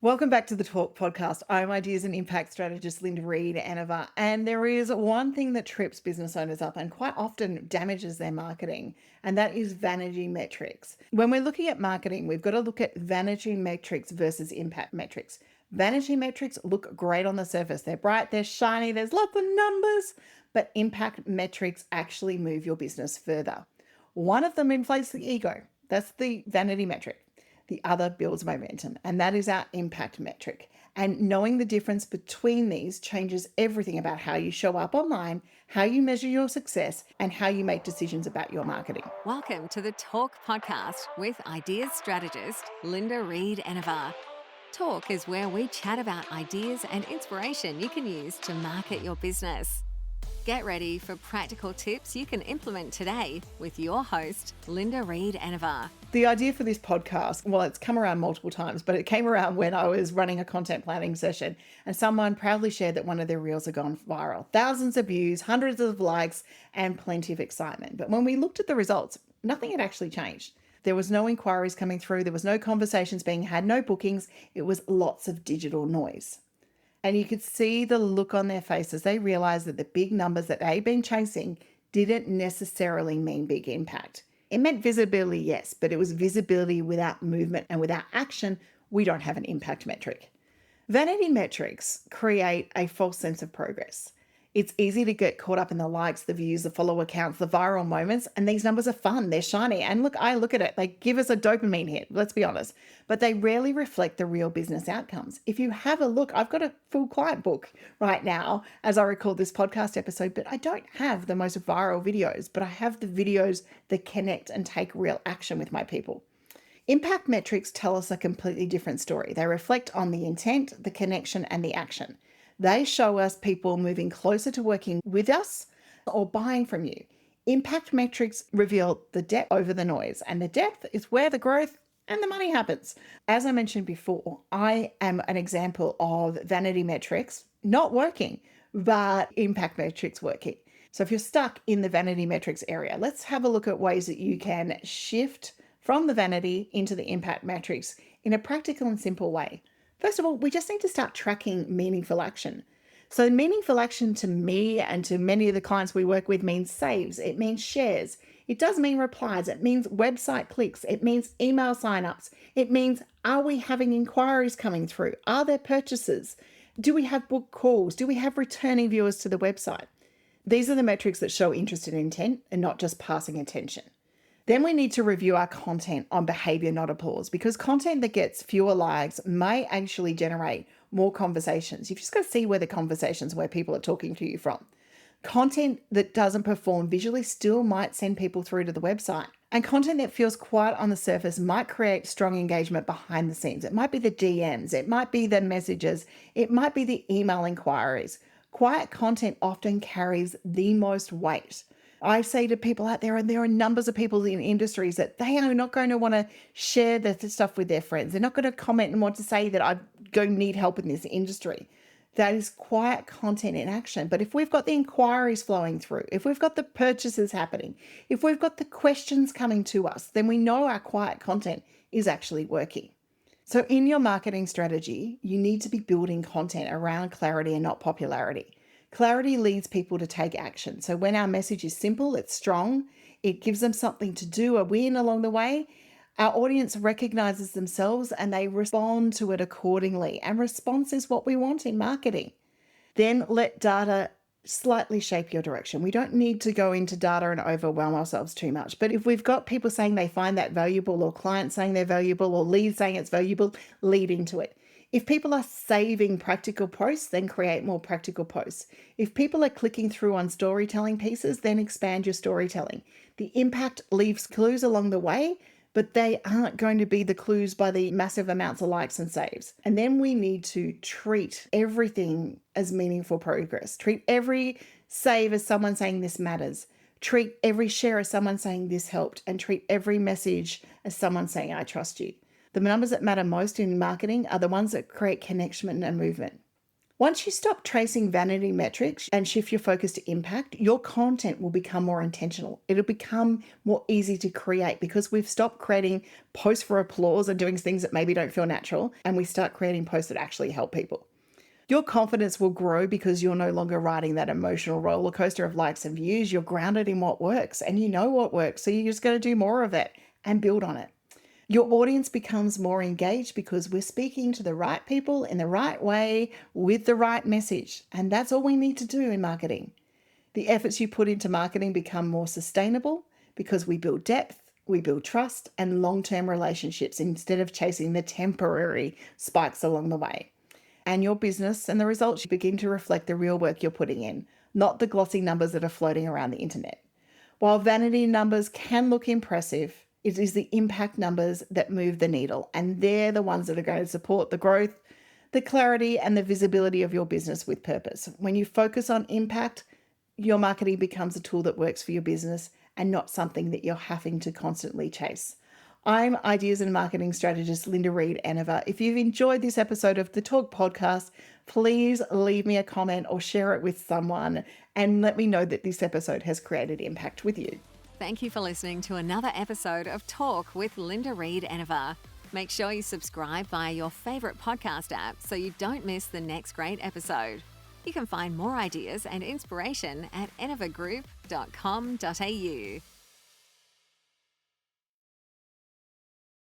Welcome back to the Talk podcast. I'm Ideas and Impact Strategist Linda Reed-Enever, and there is one thing that trips business owners up and quite often damages their marketing, and that is vanity metrics. When we're looking at marketing, we've got to look at vanity metrics versus impact metrics. Vanity metrics look great on the surface. They're bright, they're shiny, there's lots of numbers, but impact metrics actually move your business further. One of them inflates the ego. That's the vanity metric. The other builds momentum, and that is our impact metric. And knowing the difference between these changes everything about how you show up online, how you measure your success, and how you make decisions about your marketing. Welcome to the Talk podcast with Ideas Strategist Linda Reed-Enever. Talk is where we chat about ideas and inspiration you can use to market your business. Get ready for practical tips you can implement today with your host, Linda Reed-Enever. The idea for this podcast, well, it's come around multiple times, but it came around when I was running a content planning session and someone proudly shared that one of their reels had gone viral. Thousands of views, hundreds of likes, and plenty of excitement. But when we looked at the results, nothing had actually changed. There was no inquiries coming through. There was no conversations being had, no bookings. It was lots of digital noise. And you could see the look on their faces. They realized that the big numbers that they'd been chasing didn't necessarily mean big impact. It meant visibility, yes, but it was visibility without movement and without action. We don't have an impact metric. Vanity metrics create a false sense of progress. It's easy to get caught up in the likes, the views, the follower counts, the viral moments, and these numbers are fun, they're shiny. And look, I look at it, they give us a dopamine hit, let's be honest, but they rarely reflect the real business outcomes. If you have a look, I've got a full client book right now as I record this podcast episode, but I don't have the most viral videos, but I have the videos that connect and take real action with my people. Impact metrics tell us a completely different story. They reflect on the intent, the connection, and the action. They show us people moving closer to working with us or buying from you. Impact metrics reveal the depth over the noise, and the depth is where the growth and the money happens. As I mentioned before, I am an example of vanity metrics not working, but impact metrics working. So if you're stuck in the vanity metrics area, let's have a look at ways that you can shift from the vanity into the impact metrics in a practical and simple way. First of all, we just need to start tracking meaningful action. So meaningful action to me and to many of the clients we work with means saves. It means shares. It does mean replies. It means website clicks. It means email signups. It means, are we having inquiries coming through? Are there purchases? Do we have book calls? Do we have returning viewers to the website? These are the metrics that show interest and intent and not just passing attention. Then we need to review our content on behavior, not applause, because content that gets fewer likes may actually generate more conversations. You've just got to see where the conversations, where people are talking to you from. Content that doesn't perform visually still might send people through to the website. And content that feels quiet on the surface might create strong engagement behind the scenes. It might be the DMs, it might be the messages, it might be the email inquiries. Quiet content often carries the most weight. I say to people out there, and there are numbers of people in industries that they are not going to want to share the stuff with their friends. They're not going to comment and want to say that I go need help in this industry. That is quiet content in action. But if we've got the inquiries flowing through, if we've got the purchases happening, if we've got the questions coming to us, then we know our quiet content is actually working. So in your marketing strategy, you need to be building content around clarity and not popularity. Clarity leads people to take action. So when our message is simple, it's strong, it gives them something to do, a win along the way, our audience recognizes themselves and they respond to it accordingly. And response is what we want in marketing. Then let data slightly shape your direction. We don't need to go into data and overwhelm ourselves too much. But if we've got people saying they find that valuable, or clients saying they're valuable, or leads saying it's valuable, lead into it. If people are saving practical posts, then create more practical posts. If people are clicking through on storytelling pieces, then expand your storytelling. The impact leaves clues along the way, but they aren't going to be the clues by the massive amounts of likes and saves. And then we need to treat everything as meaningful progress. Treat every save as someone saying this matters. Treat every share as someone saying this helped, and treat every message as someone saying, I trust you. The numbers that matter most in marketing are the ones that create connection and movement. Once you stop tracing vanity metrics and shift your focus to impact, your content will become more intentional. It'll become more easy to create because we've stopped creating posts for applause and doing things that maybe don't feel natural, and we start creating posts that actually help people. Your confidence will grow because you're no longer riding that emotional roller coaster of likes and views. You're grounded in what works and you know what works. So you're just going to do more of it and build on it. Your audience becomes more engaged because we're speaking to the right people in the right way with the right message. And that's all we need to do in marketing. The efforts you put into marketing become more sustainable because we build depth, we build trust and long-term relationships instead of chasing the temporary spikes along the way. And your business and the results begin to reflect the real work you're putting in, not the glossy numbers that are floating around the internet. While vanity numbers can look impressive, it is the impact numbers that move the needle, and they're the ones that are going to support the growth, the clarity, and the visibility of your business with purpose. When you focus on impact, your marketing becomes a tool that works for your business and not something that you're having to constantly chase. I'm ideas and marketing strategist Linda Reed-Enever. If you've enjoyed this episode of the Talk podcast, please leave me a comment or share it with someone and let me know that this episode has created impact with you. Thank you for listening to another episode of Talk with Linda Reed-Enever. Make sure you subscribe via your favourite podcast app so you don't miss the next great episode. You can find more ideas and inspiration at enevergroup.com.au.